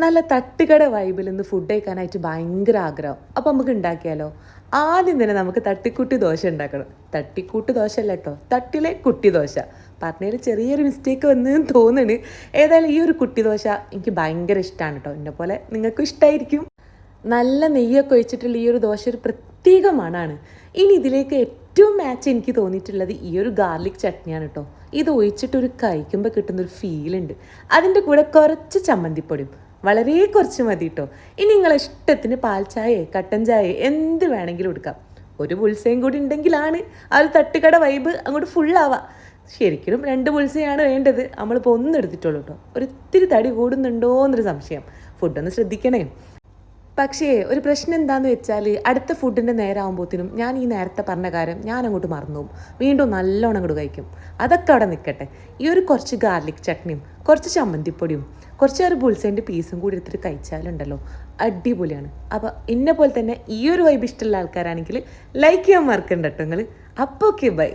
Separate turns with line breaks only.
നല്ല തട്ടുകട വൈബിൽ നിന്ന് ഫുഡ് കഴിക്കാനായിട്ട് ഭയങ്കര ആഗ്രഹം. അപ്പോൾ നമുക്ക് ഉണ്ടാക്കിയാലോ? ആദ്യം തന്നെ നമുക്ക് തട്ടിക്കൂട്ടി ദോശ ഉണ്ടാക്കണം. തട്ടിക്കൂട്ട് ദോശ അല്ല കേട്ടോ, തട്ടിലെ കുട്ടി ദോശ. പറഞ്ഞതിൽ ചെറിയൊരു മിസ്റ്റേക്ക് വന്നെന്ന് തോന്നുന്നു. ഏതായാലും ഈ ഒരു കുട്ടി ദോശ എനിക്ക് ഭയങ്കര ഇഷ്ടമാണ് കേട്ടോ. എന്നെ പോലെ നിങ്ങൾക്കും ഇഷ്ടമായിരിക്കും. നല്ല നെയ്യൊക്കെ ഒഴിച്ചിട്ടുള്ള ഈ ഒരു ദോശ ഒരു പ്രത്യേക മണമാണ്. ഇനി ഇതിലേക്ക് ഏറ്റവും മാച്ച് എനിക്ക് തോന്നിയിട്ടുള്ളത് ഈ ഒരു ഗാർലിക് ചട്നിയാണ് കേട്ടോ. ഇത് ഒഴിച്ചിട്ടൊരു കഴിക്കുമ്പോൾ കിട്ടുന്നൊരു ഫീലുണ്ട്. അതിൻ്റെ കൂടെ കുറച്ച് ചമ്മന്തിപ്പൊടിയും, വളരെ കുറച്ച് മതി കേട്ടോ. ഇനി നിങ്ങളെ ഇഷ്ടത്തിന് പാൽ ചായ, കട്ടൻ ചായ എന്ത് വേണമെങ്കിലും എടുക്കാം. ഒരു ബുൾസയും കൂടി ഉണ്ടെങ്കിലാണ് ആ ഒരു തട്ടുകട വൈബ് അങ്ങോട്ട് ഫുള്ളാവുക. ശരിക്കും 2 ബുൾസയാണ് വേണ്ടത്. നമ്മളിപ്പോൾ ഒന്നും എടുത്തിട്ടുള്ളൂ കേട്ടോ. ഒരിത്തിരി തടി കൂടുന്നുണ്ടോ എന്നൊരു സംശയം. ഫുഡൊന്ന് ശ്രദ്ധിക്കണേ. പക്ഷേ ഒരു പ്രശ്നം എന്താണെന്ന് വെച്ചാൽ അടുത്ത ഫുഡിൻ്റെ നേരമാകുമ്പോഴത്തേനും ഞാൻ ഈ നേരത്തെ പറഞ്ഞ കാര്യം ഞാൻ അങ്ങോട്ട് മറന്നു പോകും. വീണ്ടും നല്ലോണം അങ്ങോട്ട് കഴിക്കും. അതൊക്കെ അവിടെ നിൽക്കട്ടെ. ഈ ഒരു കുറച്ച് ഗാർലിക് ചട്നിയും കുറച്ച് ചമ്മന്തിപ്പൊടിയും കുറച്ച് ഒരു ബുൾസേൻ്റെ പീസും കൂടി എടുത്തിട്ട് കഴിച്ചാലുണ്ടല്ലോ അടിപൊളിയാണ്. അപ്പോൾ എന്നെ പോലെ തന്നെ ഈ ഒരു വൈബ് ഇഷ്ടമുള്ള ആൾക്കാരാണെങ്കിൽ ലൈക്ക് ചെയ്യാൻ മറക്കണ്ട കേട്ടോ നിങ്ങൾ. അപ്പോൾ ഓക്കെ, ബൈ.